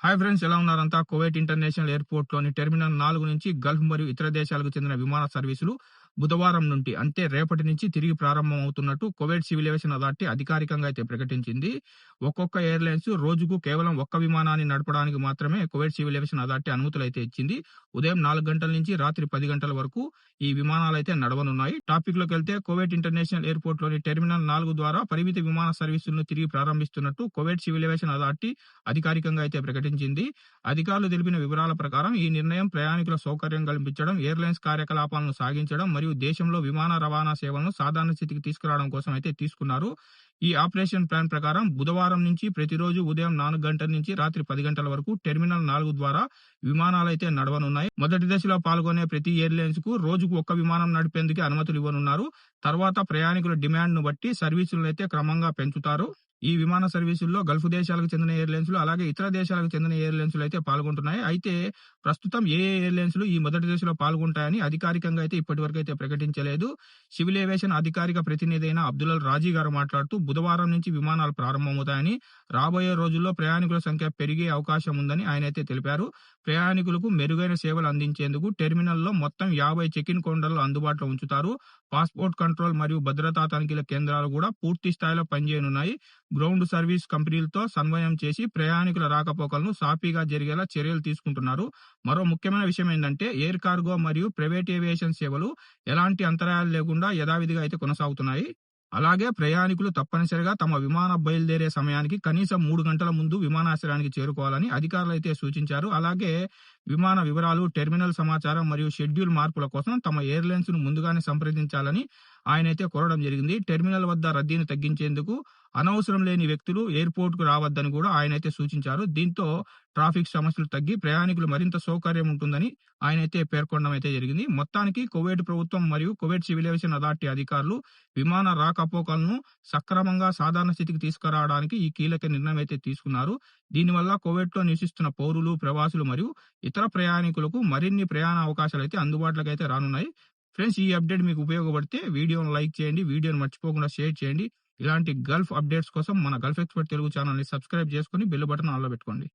Hi friends, ఎలా ఉన్నారంతా? Kuwait international ఎయిర్‌పోర్ట్‌లోని terminal 4 నుంచి Gulf మరియు ఇతర దేశాలకు చెందిన విమాన సర్వీసులు బుధవారం నుండి అంటే రేపటి నుంచి తిరిగి ప్రారంభమవుతున్నట్టు కువైట్ సివిల్ ఏవియేషన్ అథారిటీ అధికారికంగా అయితే ప్రకటించింది. ఒక్కొక్క ఎయిర్‌లైన్స్ రోజుకు కేవలం ఒక్క విమానాన్ని నడపడానికి మాత్రమే కువైట్ సివిల్ ఏవియేషన్ అథారిటీ అనుమతులైతే ఇచ్చింది. ఉదయం 4 గంటల నుంచి రాత్రి 10 గంటల వరకు ఈ విమానాలైతే నడవనున్నాయి. టాపిక్‌లోకెళ్తే కువైట్ ఇంటర్నేషనల్ ఎయిర్‌పోర్ట్‌లోని టెర్మినల్ 4 ద్వారా పరిమిత విమాన సర్వీసులను తిరిగి ప్రారంభిస్తున్నట్టు కువైట్ సివిల్ ఏవియేషన్ అథారిటీ అధికారికంగా అయితే ప్రకటించింది. అధికారులు తెలిపిన వివరాల ప్రకారం ఈ నిర్ణయం ప్రయాణికుల సౌకర్యం కల్పించడం, ఎయిర్‌లైన్స్ కార్యకలాపాలను సాగించడం మరియు దేశంలో విమాన రవాణా సేవలను సాధారణ స్థితికి తీసుకురావడం కోసం అయితే తీసుకున్నారు. ఈ ఆపరేషన్ ప్లాన్ ప్రకారం బుధవారం నుంచి ప్రతిరోజు ఉదయం 4 గంటల నుంచి రాత్రి 10 గంటల వరకు టెర్మినల్ 4 ద్వారా విమానాలైతే నడవనున్నాయి. మొదటి దశలో పాల్గొనే ప్రతి ఎయిర్‌లైన్స్ కు రోజుకు ఒక్క విమానం నడిపేందుకు అనుమతులు ఇవ్వనున్నారు. తర్వాత ప్రయాణికుల డిమాండ్‌ను బట్టి సర్వీసులనైతే క్రమంగా పెంచుతారు. ఈ విమాన సర్వీసుల్లో గల్ఫ్ దేశాలకు చెందిన ఎయిర్‌లైన్స్‌లు అలాగే ఇతర దేశాలకు చెందిన ఎయిర్‌లైన్స్‌లు అయితే పాల్గొంటున్నాయి. అయితే ప్రస్తుతం ఏ ఎయిర్‌లైన్స్‌లు ఈ మొదటి దశలో పాల్గొంటాయని అధికారికంగా అయితే ఇప్పటివరకు అయితే ప్రకటించలేదు. సివిల్ ఏవియేషన్ అధికారిక ప్రతినిధి అయిన అబ్దుల్ రాజీ గారు మాట్లాడుతూ బుధవారం నుంచి విమానాలు ప్రారంభమవుతాయని, రాబోయే రోజుల్లో ప్రయాణికుల సంఖ్య పెరిగే అవకాశం ఉందని ఆయనైతే తెలిపారు. ప్రయాణికులకు మెరుగైన సేవలు అందించేందుకు టెర్మినల్‌లో మొత్తం 50 చెక్-ఇన్ కౌంటర్లు అందుబాటులో ఉంచుతారు. పాస్‌పోర్ట్ కంట్రోల్ మరియు భద్రతా తనిఖీల కేంద్రాలు కూడా పూర్తి స్థాయిలో పనిచేయనున్నాయి. గ్రౌండ్ సర్వీస్ కంపెనీలతో సమన్వయం చేసి ప్రయాణికుల రాకపోకలను సాఫీగా జరిగేలా చర్యలు తీసుకుంటున్నారు. మరో ముఖ్యమైన విషయం ఏంటంటే ఎయిర్ కార్గో మరియు ప్రైవేట్ ఏవియేషన్ సేవలు ఎలాంటి అంతరాయాలు లేకుండా యథావిధిగా అయితే కొనసాగుతున్నాయి. అలాగే ప్రయాణికులు తప్పనిసరిగా తమ విమానం బయలుదేరే సమయానికి కనీసం 3 గంటల ముందు విమానాశ్రయానికి చేరుకోవాలని అధికారులు అయితే సూచించారు. అలాగే విమాన వివరాలు, టెర్మినల్ సమాచారం మరియు షెడ్యూల్ మార్పుల కోసం తమ ఎయిర్‌లైన్స్ ను ముందుగానే సంప్రదించాలని ఆయనైతే కోరడం జరిగింది. టెర్మినల్ వద్ద రద్దీని తగ్గించేందుకు అనవసరం లేని వ్యక్తులు ఎయిర్‌పోర్ట్‌కు రావద్దని కూడా ఆయనైతే సూచించారు. దీంతో ట్రాఫిక్ సమస్యలు తగ్గి ప్రయాణికులు మరింత సౌకర్యం ఉంటుందని ఆయనైతే పేర్కొనడం అయితే జరిగింది. మొత్తానికి కువైట్ ప్రభుత్వం మరియు కువైట్ సివిల్ ఏవియేషన్ అథారిటీ అధికారులు విమాన రాకపోకలను సక్రమంగా సాధారణ స్థితికి తీసుకురావడానికి ఈ కీలక నిర్ణయం అయితే తీసుకున్నారు. దీనివల్ల కువైట్‌లో నివసిస్తున్న పౌరులు, ప్రవాసులు మరియు ఇతర ప్రయాణికులకు మరిన్ని ప్రయాణ అవకాశాలు అయితే అందుబాటులోకి అయితే రానున్నాయి. ఫ్రెండ్స్, ఈ అప్డేట్ మీకు ఉపయోగపడితే వీడియోను లైక్ చేయండి. వీడియోను మర్చిపోకుండా షేర్ చేయండి. ఇలాంటి గల్ఫ్ అప్డేట్స్ కోసం మన గల్ఫ్ ఎక్స్‌పర్ట్ తెలుగు ఛానెల్‌ని సబ్స్క్రైబ్ చేసుకొని బెల్ బటన్ ఆన్‌లో పెట్టుకోండి.